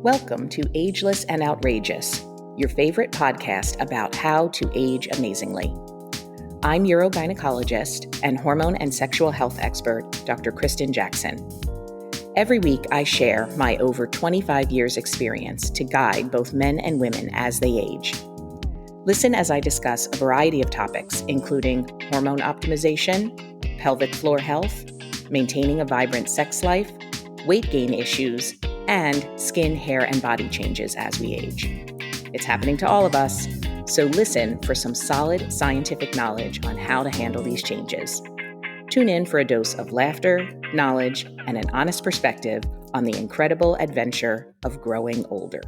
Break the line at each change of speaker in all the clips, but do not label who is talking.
Welcome to Ageless and Outrageous, your favorite podcast about how to age amazingly. I'm urogynecologist and hormone and sexual health expert, Dr. Kristen Jackson. Every week, I share my over 25 years' experience to guide both men and women as they age. Listen as I discuss a variety of topics, including hormone optimization, pelvic floor health, maintaining a vibrant sex life, weight gain issues, and skin, hair, and body changes as we age. It's happening to all of us, so listen for some solid scientific knowledge on how to handle these changes. Tune in for a dose of laughter, knowledge, and an honest perspective on the incredible adventure of growing older.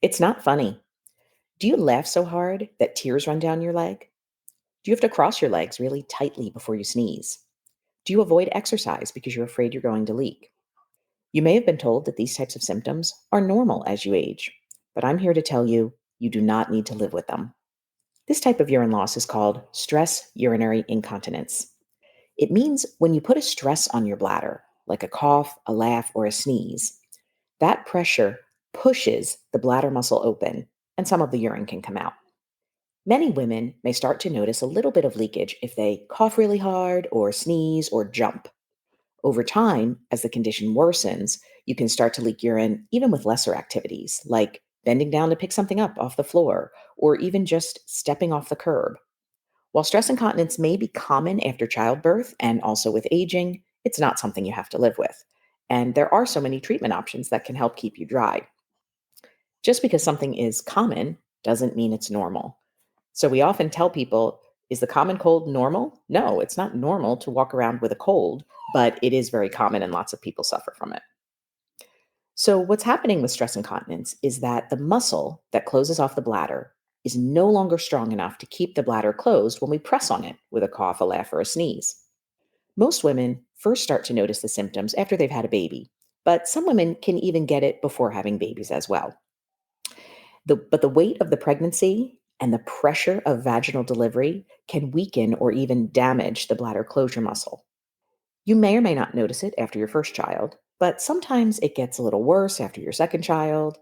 It's not funny. Do you laugh so hard that tears run down your leg? Do you have to cross your legs really tightly before you sneeze? Do you avoid exercise because you're afraid you're going to leak? You may have been told that these types of symptoms are normal as you age, but I'm here to tell you, you do not need to live with them. This type of urine loss is called stress urinary incontinence. It means when you put a stress on your bladder, like a cough, a laugh, or a sneeze, that pressure pushes the bladder muscle open and some of the urine can come out. Many women may start to notice a little bit of leakage if they cough really hard or sneeze or jump. Over time, as the condition worsens, you can start to leak urine even with lesser activities, like bending down to pick something up off the floor or even just stepping off the curb. While stress incontinence may be common after childbirth and also with aging, it's not something you have to live with. And there are so many treatment options that can help keep you dry. Just because something is common doesn't mean it's normal. So we often tell people, is the common cold normal? No, it's not normal to walk around with a cold, but it is very common and lots of people suffer from it. So what's happening with stress incontinence is that the muscle that closes off the bladder is no longer strong enough to keep the bladder closed when we press on it with a cough, a laugh, or a sneeze. Most women first start to notice the symptoms after they've had a baby, but some women can even get it before having babies as well. But the weight of the pregnancy and the pressure of vaginal delivery can weaken or even damage the bladder closure muscle. You may or may not notice it after your first child, but sometimes it gets a little worse after your second child.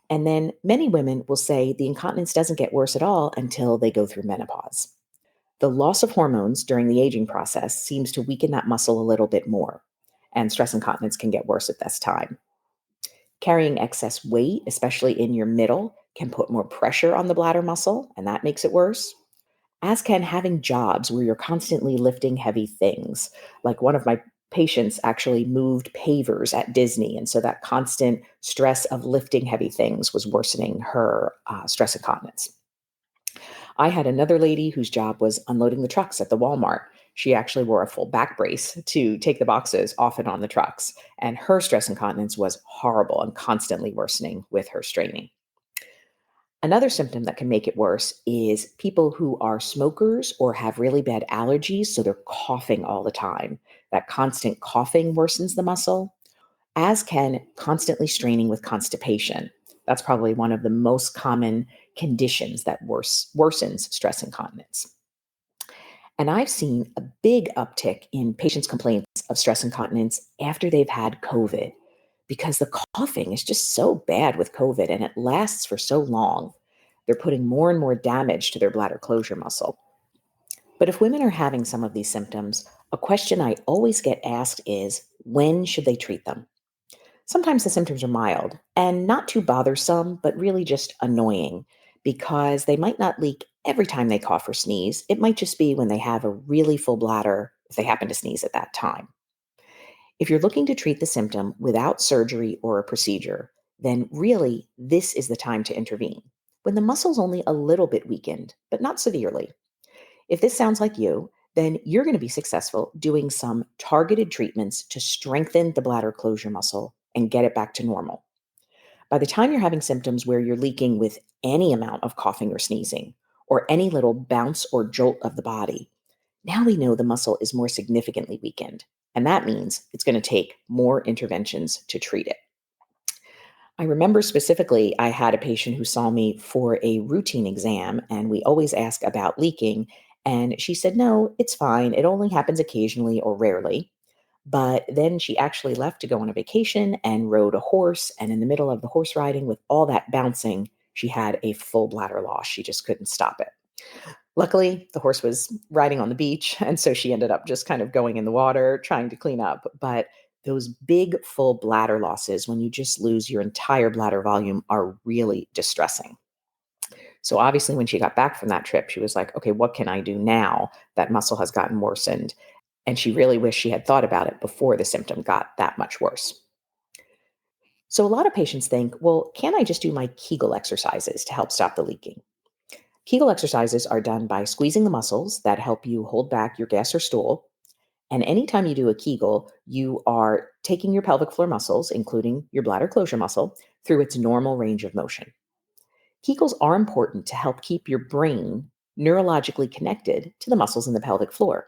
And then many women will say the incontinence doesn't get worse at all until they go through menopause. The loss of hormones during the aging process seems to weaken that muscle a little bit more, and stress incontinence can get worse at this time. Carrying excess weight, especially in your middle, can put more pressure on the bladder muscle, and that makes it worse. As can having jobs where you're constantly lifting heavy things. Like one of my patients actually moved pavers at Disney, and so that constant stress of lifting heavy things was worsening her stress incontinence. I had another lady whose job was unloading the trucks at the Walmart. She actually wore a full back brace to take the boxes off and on the trucks, and her stress incontinence was horrible and constantly worsening with her straining. Another symptom that can make it worse is people who are smokers or have really bad allergies, so they're coughing all the time. That constant coughing worsens the muscle, as can constantly straining with constipation. That's probably one of the most common conditions that worsens stress incontinence. And I've seen a big uptick in patients' complaints of stress incontinence after they've had COVID, because the coughing is just so bad with COVID and it lasts for so long. They're putting more and more damage to their bladder closure muscle. But if women are having some of these symptoms, a question I always get asked is, when should they treat them? Sometimes the symptoms are mild and not too bothersome, but really just annoying because they might not leak every time they cough or sneeze. It might just be when they have a really full bladder, if they happen to sneeze at that time. If you're looking to treat the symptom without surgery or a procedure, then really this is the time to intervene, when the muscle's only a little bit weakened, but not severely. If this sounds like you, then you're going to be successful doing some targeted treatments to strengthen the bladder closure muscle and get it back to normal. By the time you're having symptoms where you're leaking with any amount of coughing or sneezing, or any little bounce or jolt of the body, now we know the muscle is more significantly weakened, and that means it's going to take more interventions to treat it. I remember specifically, I had a patient who saw me for a routine exam, and we always ask about leaking, and she said, no, it's fine. It only happens occasionally or rarely. But then she actually left to go on a vacation and rode a horse. And in the middle of the horse riding, with all that bouncing, she had a full bladder loss. She just couldn't stop it. Luckily, the horse was riding on the beach, and so she ended up just kind of going in the water, trying to clean up. But those big, full bladder losses, when you just lose your entire bladder volume, are really distressing. So obviously, when she got back from that trip, she was like, okay, what can I do now? That muscle has gotten worsened. And she really wished she had thought about it before the symptom got that much worse. So a lot of patients think, well, can I just do my Kegel exercises to help stop the leaking? Kegel exercises are done by squeezing the muscles that help you hold back your gas or stool. And anytime you do a Kegel, you are taking your pelvic floor muscles, including your bladder closure muscle, through its normal range of motion. Kegels are important to help keep your brain neurologically connected to the muscles in the pelvic floor.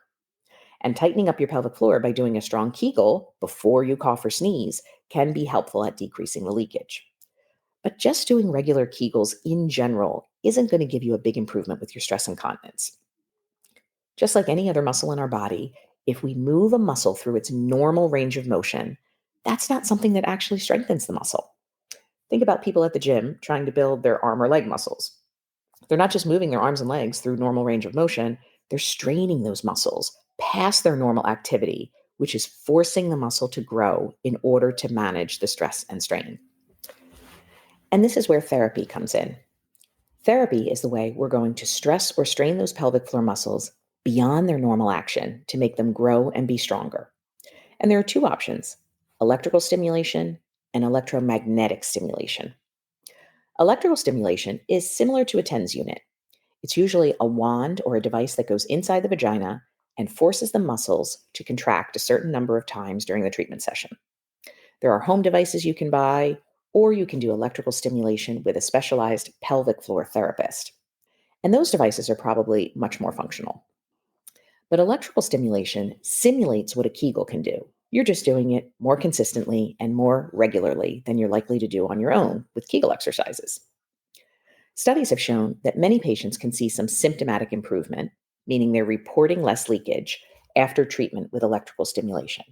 And tightening up your pelvic floor by doing a strong Kegel before you cough or sneeze can be helpful at decreasing the leakage. But just doing regular Kegels in general isn't going to give you a big improvement with your stress incontinence. Just like any other muscle in our body, if we move a muscle through its normal range of motion, that's not something that actually strengthens the muscle. Think about people at the gym trying to build their arm or leg muscles. They're not just moving their arms and legs through normal range of motion, they're straining those muscles past their normal activity, which is forcing the muscle to grow in order to manage the stress and strain. And this is where therapy comes in. Therapy is the way we're going to stress or strain those pelvic floor muscles beyond their normal action to make them grow and be stronger. And there are two options: electrical stimulation and electromagnetic stimulation. Electrical stimulation is similar to a TENS unit. It's usually a wand or a device that goes inside the vagina and forces the muscles to contract a certain number of times during the treatment session. There are home devices you can buy, or you can do electrical stimulation with a specialized pelvic floor therapist. And those devices are probably much more functional. But electrical stimulation simulates what a Kegel can do. You're just doing it more consistently and more regularly than you're likely to do on your own with Kegel exercises. Studies have shown that many patients can see some symptomatic improvement, meaning they're reporting less leakage after treatment with electrical stimulation.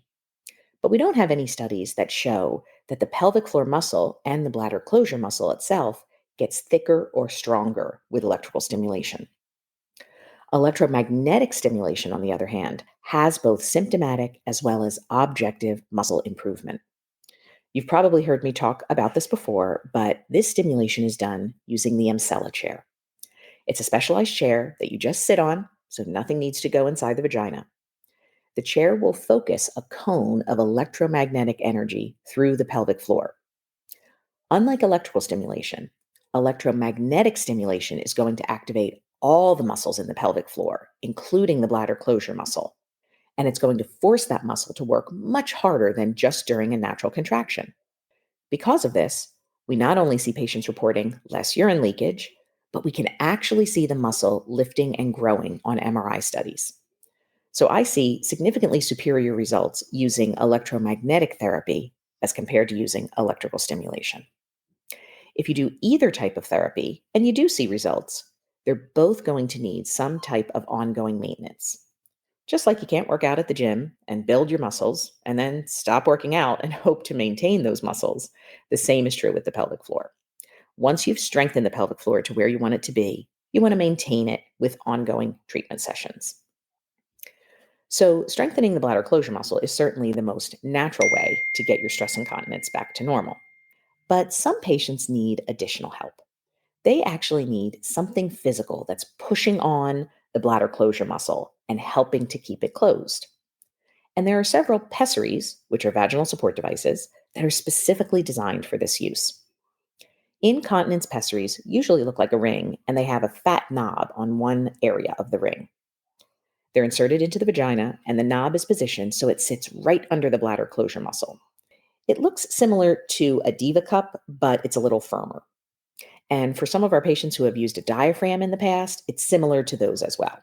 But we don't have any studies that show that the pelvic floor muscle and the bladder closure muscle itself gets thicker or stronger with electrical stimulation. Electromagnetic stimulation, on the other hand, has both symptomatic as well as objective muscle improvement. You've probably heard me talk about this before, but this stimulation is done using the Emsella chair. It's a specialized chair that you just sit on, so nothing needs to go inside the vagina. The chair will focus a cone of electromagnetic energy through the pelvic floor. Unlike electrical stimulation, electromagnetic stimulation is going to activate all the muscles in the pelvic floor, including the bladder closure muscle. And it's going to force that muscle to work much harder than just during a natural contraction. Because of this, we not only see patients reporting less urine leakage, but we can actually see the muscle lifting and growing on MRI studies. So I see significantly superior results using electromagnetic therapy as compared to using electrical stimulation. If you do either type of therapy and you do see results, they're both going to need some type of ongoing maintenance. Just like you can't work out at the gym and build your muscles and then stop working out and hope to maintain those muscles, the same is true with the pelvic floor. Once you've strengthened the pelvic floor to where you want it to be, you want to maintain it with ongoing treatment sessions. So, strengthening the bladder closure muscle is certainly the most natural way to get your stress incontinence back to normal. But some patients need additional help. They actually need something physical that's pushing on the bladder closure muscle and helping to keep it closed. And there are several pessaries, which are vaginal support devices, that are specifically designed for this use. Incontinence pessaries usually look like a ring, and they have a fat knob on one area of the ring. They're inserted into the vagina, and the knob is positioned so it sits right under the bladder closure muscle. It looks similar to a diva cup, but it's a little firmer. And for some of our patients who have used a diaphragm in the past, it's similar to those as well.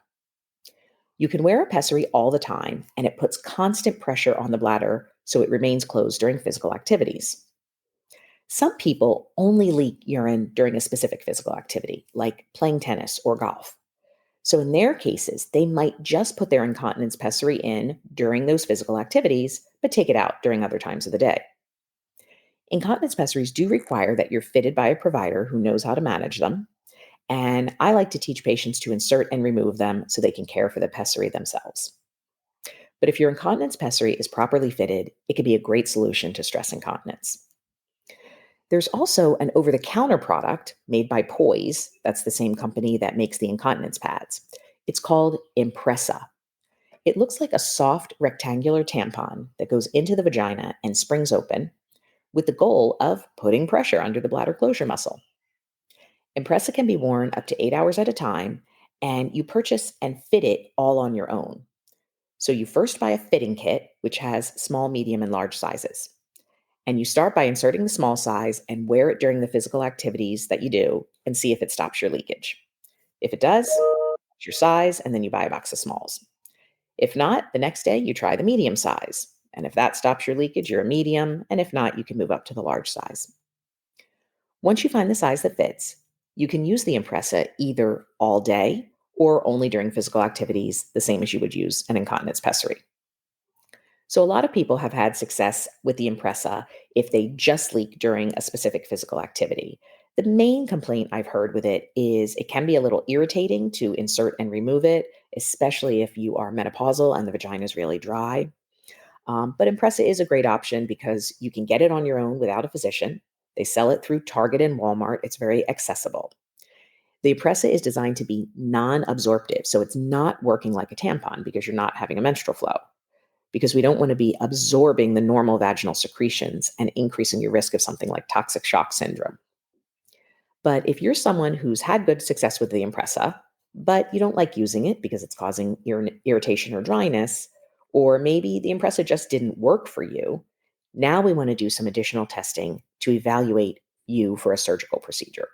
You can wear a pessary all the time, and it puts constant pressure on the bladder so it remains closed during physical activities. Some people only leak urine during a specific physical activity, like playing tennis or golf. So, in their cases, they might just put their incontinence pessary in during those physical activities, but take it out during other times of the day. Incontinence pessaries do require that you're fitted by a provider who knows how to manage them. And I like to teach patients to insert and remove them so they can care for the pessary themselves. But if your incontinence pessary is properly fitted, it can be a great solution to stress incontinence. There's also an over the counter product made by Poise. That's the same company that makes the incontinence pads. It's called Impressa. It looks like a soft rectangular tampon that goes into the vagina and springs open with the goal of putting pressure under the bladder closure muscle. Impressa can be worn up to 8 hours at a time, and you purchase and fit it all on your own. So you first buy a fitting kit, which has small, medium, and large sizes. And you start by inserting the small size and wear it during the physical activities that you do and see if it stops your leakage. If it does, it's your size, and then you buy a box of smalls. If not, the next day you try the medium size. And if that stops your leakage, you're a medium. And if not, you can move up to the large size. Once you find the size that fits, you can use the Impressa either all day or only during physical activities, the same as you would use an incontinence pessary. So, a lot of people have had success with the Impressa if they just leak during a specific physical activity. The main complaint I've heard with it is it can be a little irritating to insert and remove it, especially if you are menopausal and the vagina is really dry. But Impressa is a great option because you can get it on your own without a physician. They sell it through Target and Walmart. It's very accessible. The Impressa is designed to be non absorptive, so it's not working like a tampon because you're not having a menstrual flow. Because we don't want to be absorbing the normal vaginal secretions and increasing your risk of something like toxic shock syndrome. But if you're someone who's had good success with the Impressa, but you don't like using it because it's causing irritation or dryness, or maybe the Impressa just didn't work for you, now we want to do some additional testing to evaluate you for a surgical procedure.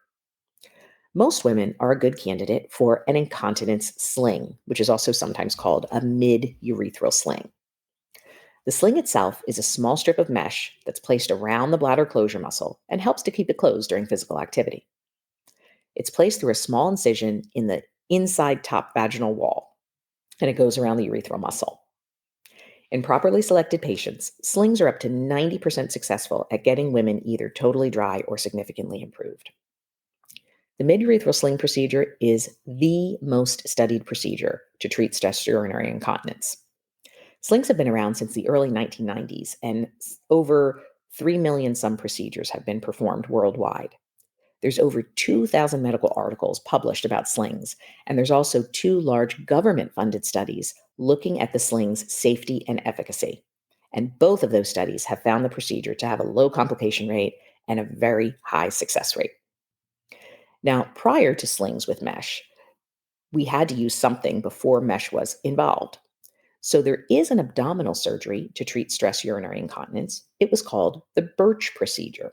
Most women are a good candidate for an incontinence sling, which is also sometimes called a mid-urethral sling. The sling itself is a small strip of mesh that's placed around the bladder closure muscle and helps to keep it closed during physical activity. It's placed through a small incision in the inside top vaginal wall, and it goes around the urethral muscle. In properly selected patients, slings are up to 90% successful at getting women either totally dry or significantly improved. The midurethral sling procedure is the most studied procedure to treat stress urinary incontinence. Slings have been around since the early 1990s, and over 3 million some procedures have been performed worldwide. There's over 2,000 medical articles published about slings, and there's also 2 large government-funded studies looking at the sling's safety and efficacy. And both of those studies have found the procedure to have a low complication rate and a very high success rate. Now, prior to slings with mesh, we had to use something before mesh was involved. So there is an abdominal surgery to treat stress urinary incontinence. It was called the Birch procedure.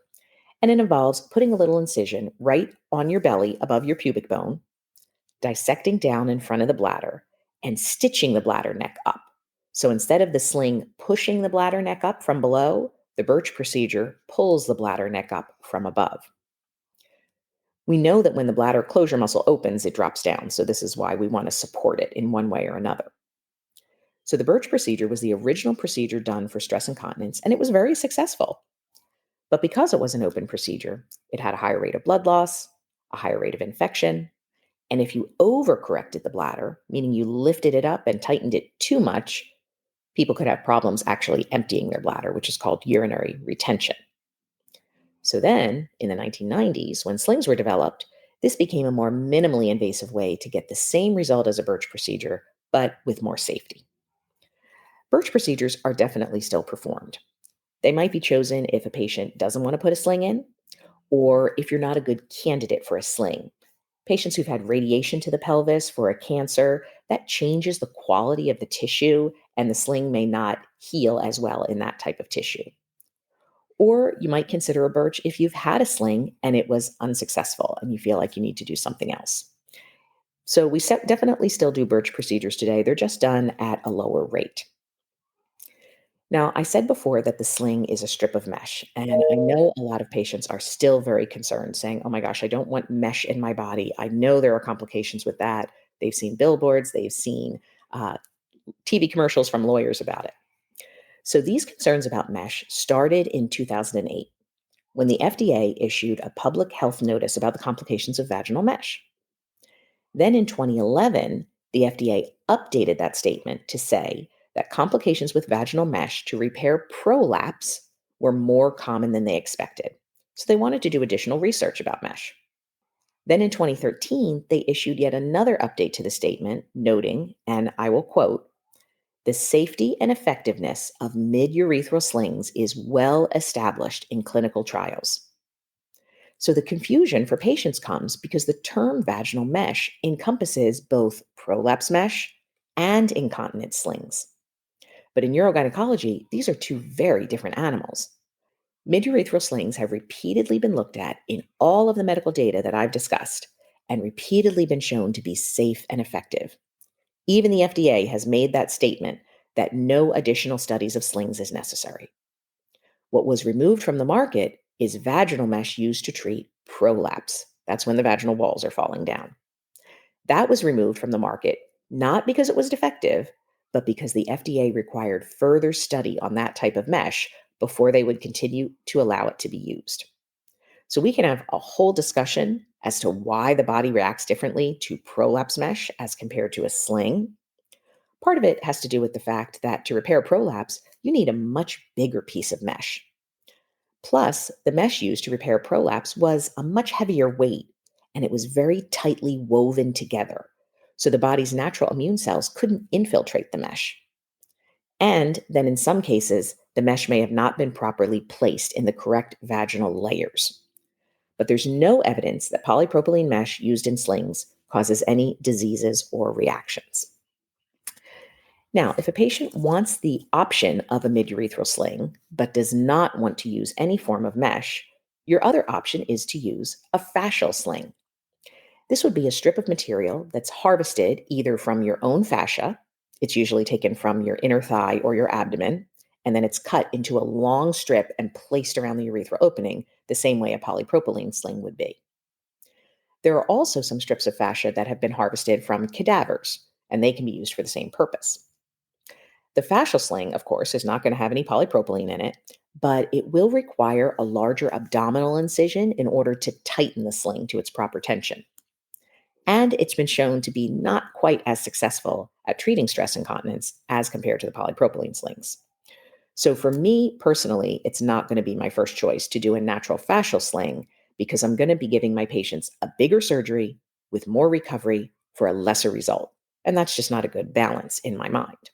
And it involves putting a little incision right on your belly above your pubic bone, dissecting down in front of the bladder, and stitching the bladder neck up. So instead of the sling pushing the bladder neck up from below, the Birch procedure pulls the bladder neck up from above. We know that when the bladder closure muscle opens, it drops down. So this is why we want to support it in one way or another. So the Birch procedure was the original procedure done for stress incontinence, and it was very successful. But because it was an open procedure, it had a higher rate of blood loss, a higher rate of infection, and if you overcorrected the bladder, meaning you lifted it up and tightened it too much, people could have problems actually emptying their bladder, which is called urinary retention. So then, in the 1990s, when slings were developed, this became a more minimally invasive way to get the same result as a Birch procedure, but with more safety. Birch procedures are definitely still performed. They might be chosen if a patient doesn't want to put a sling in, or if you're not a good candidate for a sling. Patients who've had radiation to the pelvis for a cancer, that changes the quality of the tissue, and the sling may not heal as well in that type of tissue. Or you might consider a Birch if you've had a sling and it was unsuccessful and you feel like you need to do something else. So we definitely still do Birch procedures today. They're just done at a lower rate. Now, I said before that the sling is a strip of mesh, and I know a lot of patients are still very concerned, saying, "Oh my gosh, I don't want mesh in my body. I know there are complications with that, They've seen billboards, they've seen uh, TV commercials from lawyers about it. So these concerns about mesh started in 2008 when the FDA issued a public health notice about the complications of vaginal mesh. Then in 2011, the FDA updated that statement to say that complications with vaginal mesh to repair prolapse were more common than they expected. So they wanted to do additional research about mesh. Then in 2013, they issued yet another update to the statement, noting, and I will quote, the safety and effectiveness of midurethral slings is well established in clinical trials. So the confusion for patients comes because the term vaginal mesh encompasses both prolapse mesh and incontinence slings. But in urogynecology, these are two very different animals. Midurethral slings have repeatedly been looked at in all of the medical data that I've discussed and repeatedly been shown to be safe and effective. Even the FDA has made that statement that no additional studies of slings is necessary. What was removed from the market is vaginal mesh used to treat prolapse. That's when the vaginal walls are falling down. That was removed from the market, not because it was defective, but because the FDA required further study on that type of mesh before they would continue to allow it to be used. So we can have a whole discussion as to why the body reacts differently to prolapse mesh as compared to a sling. Part of it has to do with the fact that to repair prolapse, you need a much bigger piece of mesh. Plus, the mesh used to repair prolapse was a much heavier weight, and it was very tightly woven together. So the body's natural immune cells couldn't infiltrate the mesh. And then in some cases, the mesh may have not been properly placed in the correct vaginal layers. But there's no evidence that polypropylene mesh used in slings causes any diseases or reactions. Now, if a patient wants the option of a midurethral sling, but does not want to use any form of mesh, your other option is to use a fascial sling. This would be a strip of material that's harvested either from your own fascia, it's usually taken from your inner thigh or your abdomen, and then it's cut into a long strip and placed around the urethral opening, the same way a polypropylene sling would be. There are also some strips of fascia that have been harvested from cadavers, and they can be used for the same purpose. The fascial sling, of course, is not going to have any polypropylene in it, but it will require a larger abdominal incision in order to tighten the sling to its proper tension. And it's been shown to be not quite as successful at treating stress incontinence as compared to the polypropylene slings. So for me personally, it's not going to be my first choice to do a natural fascial sling because I'm going to be giving my patients a bigger surgery with more recovery for a lesser result. And that's just not a good balance in my mind.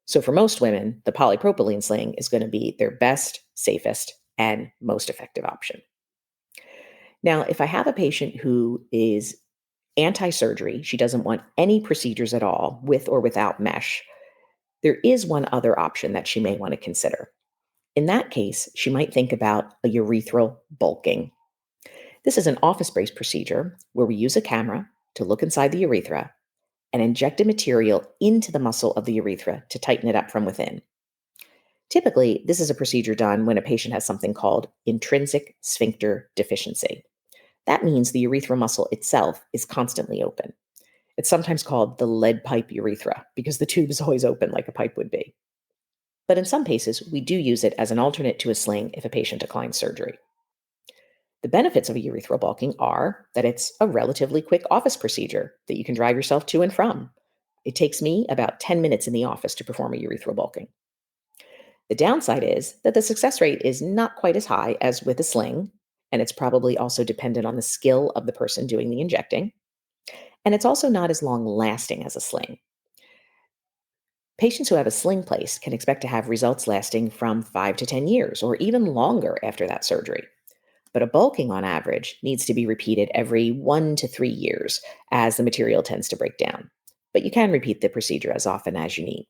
So for most women, the polypropylene sling is going to be their best, safest, and most effective option. Now, if I have a patient who is anti-surgery, she doesn't want any procedures at all, with or without mesh, there is one other option that she may want to consider. In that case, she might think about a urethral bulking. This is an office-based procedure where we use a camera to look inside the urethra and inject a material into the muscle of the urethra to tighten it up from within. Typically, this is a procedure done when a patient has something called intrinsic sphincter deficiency. That means the urethral muscle itself is constantly open. It's sometimes called the lead pipe urethra because the tube is always open like a pipe would be. But in some cases, we do use it as an alternate to a sling if a patient declines surgery. The benefits of a urethral bulking are that it's a relatively quick office procedure that you can drive yourself to and from. It takes me about 10 minutes in the office to perform a urethral bulking. The downside is that the success rate is not quite as high as with a sling, and it's probably also dependent on the skill of the person doing the injecting. And it's also not as long lasting as a sling. Patients who have a sling placed can expect to have results lasting from 5 to 10 years or even longer after that surgery. But a bulking on average needs to be repeated every 1 to 3 years as the material tends to break down. But you can repeat the procedure as often as you need.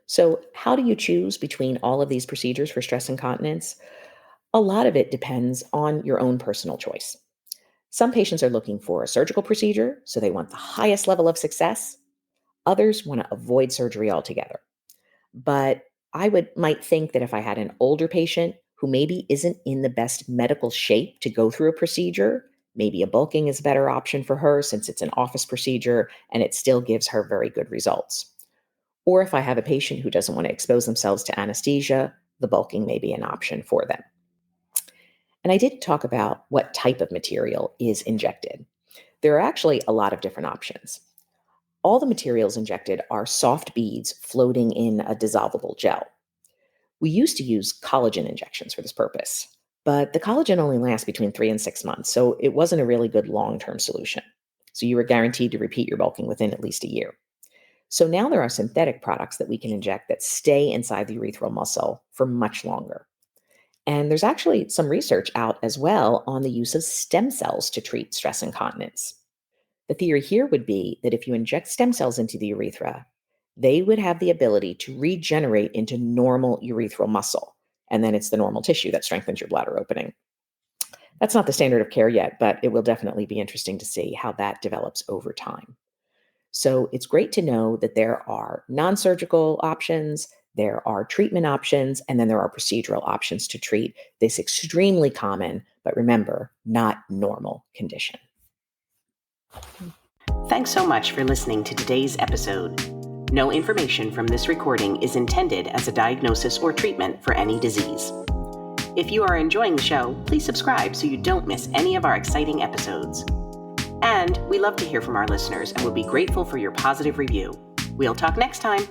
So, how do you choose between all of these procedures for stress incontinence? A lot of it depends on your own personal choice. Some patients are looking for a surgical procedure, so they want the highest level of success. Others want to avoid surgery altogether. But might think that if I had an older patient who maybe isn't in the best medical shape to go through a procedure, Maybe a bulking is a better option for her since it's an office procedure and it still gives her very good results. Or if I have a patient who doesn't want to expose themselves to anesthesia, the bulking may be an option for them. And I did talk about what type of material is injected. There are actually a lot of different options. All the materials injected are soft beads floating in a dissolvable gel. We used to use collagen injections for this purpose, but the collagen only lasts between 3 and 6 months, so it wasn't a really good long-term solution. So you were guaranteed to repeat your bulking within at least a year. So now there are synthetic products that we can inject that stay inside the urethral muscle for much longer. And there's actually some research out as well on the use of stem cells to treat stress incontinence. The theory here would be that if you inject stem cells into the urethra, they would have the ability to regenerate into normal urethral muscle. And then it's the normal tissue that strengthens your bladder opening. That's not the standard of care yet, but it will definitely be interesting to see how that develops over time. So it's great to know that there are non-surgical options, there are treatment options, and then there are procedural options to treat this extremely common, but remember, not normal condition.
Thanks so much for listening to today's episode. No information from this recording is intended as a diagnosis or treatment for any disease. If you are enjoying the show, please subscribe so you don't miss any of our exciting episodes. And we love to hear from our listeners and would be grateful for your positive review. We'll talk next time.